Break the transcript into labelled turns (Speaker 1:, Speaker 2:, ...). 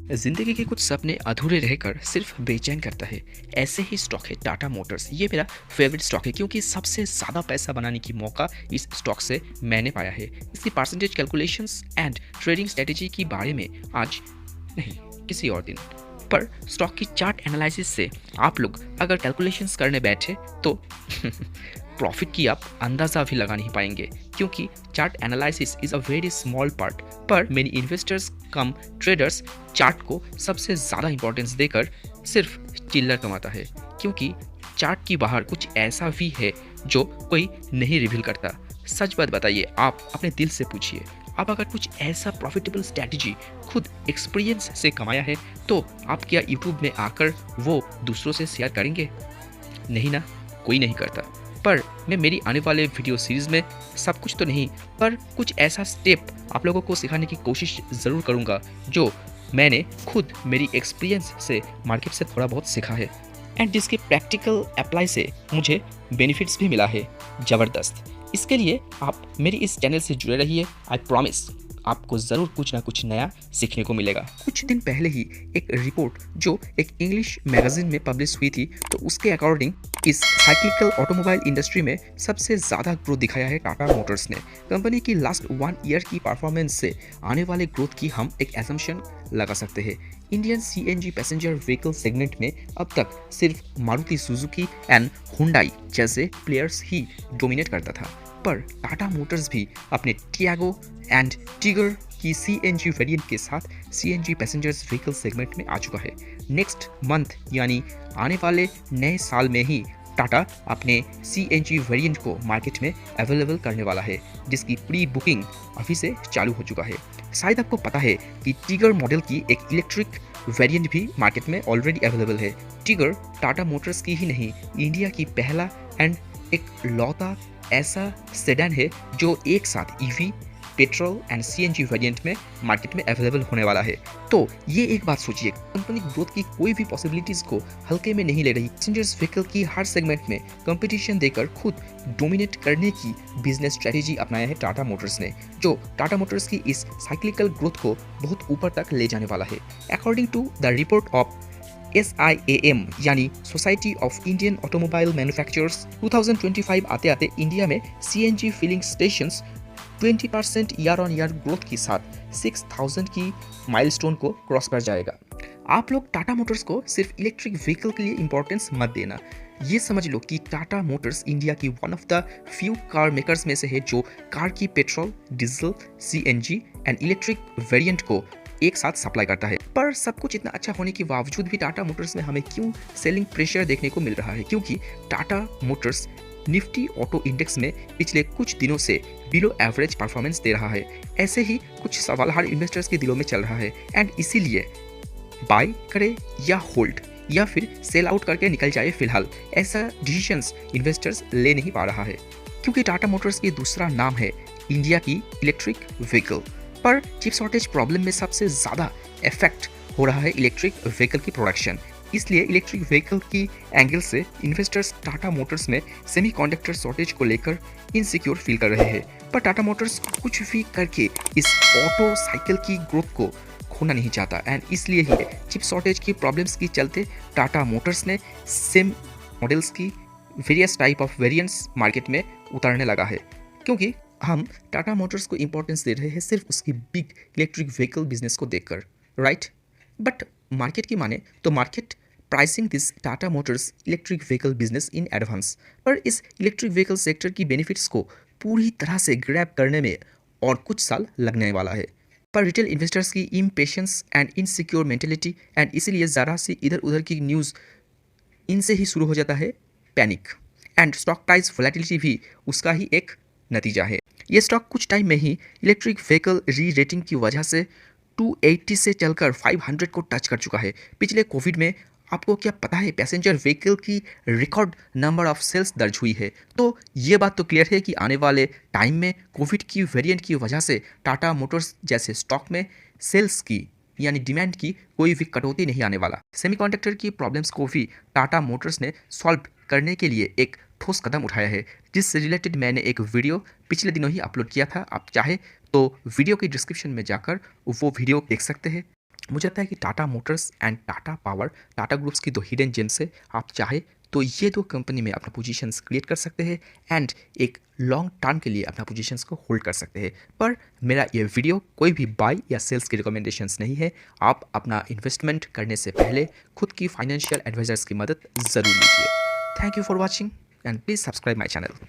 Speaker 1: जिंदगी के कुछ सपने अधूरे रहकर सिर्फ बेचैन करता है। ऐसे ही स्टॉक है टाटा मोटर्स। ये मेरा फेवरेट स्टॉक है क्योंकि सबसे ज़्यादा पैसा बनाने की मौका इस स्टॉक से मैंने पाया है। इसकी percentage calculations and trading strategy के बारे में आज नहीं, किसी और दिन। पर स्टॉक की चार्ट एनालिसिस से आप लोग अगर कैलकुलेशंस करने बैठे तो प्रॉफिट की आप अंदाज़ा भी लगा नहीं पाएंगे, क्योंकि chart analysis is a very small part. पर मेनी इन्वेस्टर्स कम ट्रेडर्स चार्ट को सबसे ज़्यादा इंपॉर्टेंस देकर सिर्फ चिल्लर कमाता है, क्योंकि चार्ट की बाहर कुछ ऐसा भी है जो कोई नहीं रिवील करता। सच बात बताइए, आप अपने दिल से पूछिए, आप अगर कुछ ऐसा प्रॉफिटेबल स्ट्रैटेजी खुद एक्सपीरियंस से कमाया है तो आप क्या यूट्यूब में आकर वो दूसरों से शेयर करेंगे? नहीं ना, कोई नहीं करता। पर मैं मेरी आने वाले वीडियो सीरीज़ में सब कुछ तो नहीं, पर कुछ ऐसा स्टेप आप लोगों को सिखाने की कोशिश ज़रूर करूँगा जो मैंने खुद मेरी एक्सपीरियंस से मार्केट से थोड़ा बहुत सीखा है एंड जिसके प्रैक्टिकल अप्लाई से मुझे बेनिफिट्स भी मिला है ज़बरदस्त। इसके लिए आप मेरी इस चैनल से जुड़े रहिए। आई प्रॉमिस आपको ज़रूर कुछ ना कुछ नया सीखने को मिलेगा। कुछ दिन पहले ही एक रिपोर्ट जो एक इंग्लिश मैगजीन में पब्लिश हुई थी, तो उसके अकॉर्डिंग इस साइक्लिकल ऑटोमोबाइल इंडस्ट्री में सबसे ज़्यादा ग्रोथ दिखाया है टाटा मोटर्स ने। कंपनी की लास्ट 1 ईयर की परफॉर्मेंस से आने वाले ग्रोथ की हम एक एजम्पशन लगा सकते हैं। Indian CNG passenger vehicle segment में अब तक सिर्फ मारुति सुजुकी एंड हुंडई जैसे प्लेयर्स ही डोमिनेट करता था, पर टाटा मोटर्स भी अपने टियागो एंड टिगर की सीएनजी वेरिएंट के साथ सीएनजी पैसेंजर्स व्हीकल सेगमेंट में आ चुका है। नेक्स्ट मंथ यानी आने वाले नए साल में ही टाटा अपने सीएनजी वेरिएंट को मार्केट में अवेलेबल करने वाला है, जिसकी प्री बुकिंग अभी से चालू हो चुका है। शायद आपको पता है कि टिगर मॉडल की एक इलेक्ट्रिक वेरिएंट भी मार्केट में ऑलरेडी अवेलेबल है। टिगर टाटा मोटर्स की ही नहीं, इंडिया की पहला एंड एक लौता ऐसा सेडान है जो एक साथ EV, petrol and CNG variant में मार्केट में अवेलेबल होने वाला है। तो ये एक बात सोचिए, कंपनी ग्रोथ की कोई भी पॉसिबिलिटीज को हल्के में नहीं ले रही। पैसेंजर्स व्हीकल की हर सेगमेंट में कंपटीशन देकर खुद डोमिनेट करने की बिजनेस स्ट्रेटेजी अपनाया है टाटा मोटर्स ने, जो टाटा मोटर्स की इस साइक्लिकल ग्रोथ को बहुत ऊपर तक ले जाने वाला है। According to the report of SIAM यानी society of Indian automobile manufacturers, 2025 आते आते इंडिया में CNG filling stations 20% year on year growth के साथ 6000 की माइलस्टोन को क्रॉस कर जाएगा। आप लोग टाटा मोटर्स को सिर्फ इलेक्ट्रिक व्हीकल के लिए इंपॉर्टेंस मत देना। ये समझ लो कि टाटा मोटर्स इंडिया की one of the few car makers में से है जो कार की petrol, diesel, CNG and electric variant को एक साथ सप्लाई करता है। पर सब कुछ इतना अच्छा होने के बावजूद भी टाटा मोटर्स में हमें क्यों सेलिंग प्रेशर देखने को मिल रहा है? क्योंकि Tata Motors Nifty auto index में पिछले कुछ दिनों से बिलो एवरेज परफॉर्मेंस दे रहा है। ऐसे ही कुछ सवाल हर इन्वेस्टर्स के दिलों में चल रहा है एंड इसीलिए बाय करे या होल्ड या फिर सेल आउट करके निकल जाए, फिलहाल ऐसा डिसीजंस इन्वेस्टर्स ले नहीं पा रहा है, क्योंकि टाटा मोटर्स की दूसरा नाम है इंडिया की इलेक्ट्रिक व्हीकल। पर चिप शॉर्टेज प्रॉब्लम में सबसे ज़्यादा इफेक्ट हो रहा है इलेक्ट्रिक व्हीकल की प्रोडक्शन। इसलिए इलेक्ट्रिक व्हीकल की एंगल से इन्वेस्टर्स टाटा मोटर्स में सेमीकंडक्टर शॉर्टेज को लेकर इनसिक्योर फील कर रहे हैं। पर टाटा मोटर्स कुछ भी करके इस ऑटो साइकिल की ग्रोथ को खोना नहीं चाहता एंड इसलिए ही चिप शॉर्टेज की प्रॉब्लम्स की चलते टाटा मोटर्स ने सेम मॉडल्स की various type of variants market में उतारने लगा है, क्योंकि हम टाटा मोटर्स को इंपॉर्टेंस दे रहे हैं सिर्फ उसकी बिग इलेक्ट्रिक व्हीकल बिजनेस को देखकर, राइट? बट मार्केट की माने तो market pricing this Tata Motors electric vehicle business in advance. पर इस electric vehicle sector key benefits को पूरी तरह से ग्रैब करने में और कुछ साल लगने वाला है। पर रिटेल इन्वेस्टर्स की impatience and insecure mentality and इसीलिए ज़रा सी इधर उधर की न्यूज़ इनसे ही शुरू हो जाता है panic and stock price volatility भी उसका ही एक नतीजा है। ये स्टॉक कुछ टाइम में ही इलेक्ट्रिक व्हीकल री रेटिंग की वजह से 280 से चलकर 500 को टच कर चुका है। पिछले कोविड में आपको क्या पता है पैसेंजर व्हीकल की रिकॉर्ड नंबर ऑफ सेल्स दर्ज हुई है। तो ये बात तो क्लियर है कि आने वाले टाइम में कोविड की वेरिएंट की वजह से टाटा मोटर्स जैसे स्टॉक में सेल्स की यानी डिमांड की कोई भी कटौती नहीं आने वाला। सेमीकंडक्टर की प्रॉब्लम्स को भी टाटा मोटर्स ने सॉल्व करने के लिए एक ठोस कदम उठाया है, जिससे रिलेटेड मैंने एक वीडियो पिछले दिनों ही अपलोड किया था। आप चाहे तो वीडियो की डिस्क्रिप्शन में जाकर वो वीडियो देख सकते हैं। मुझे लगता है कि Tata Motors and Tata power Tata groups की दो हिडन जेम्स है। आप चाहे तो ये दो कंपनी में अपना पोजीशंस क्रिएट कर सकते हैं एंड एक लॉन्ग टर्म के लिए अपना पोजीशंस को होल्ड कर सकते हैं। पर मेरा ये वीडियो कोई भी बाय या सेल्स की रिकमेंडेशंस नहीं है। आप अपना इन्वेस्टमेंट करने से पहले खुद की फाइनेंशियल एडवाइजर्स की मदद ज़रूर लीजिए। Thank you for watching and please subscribe my channel.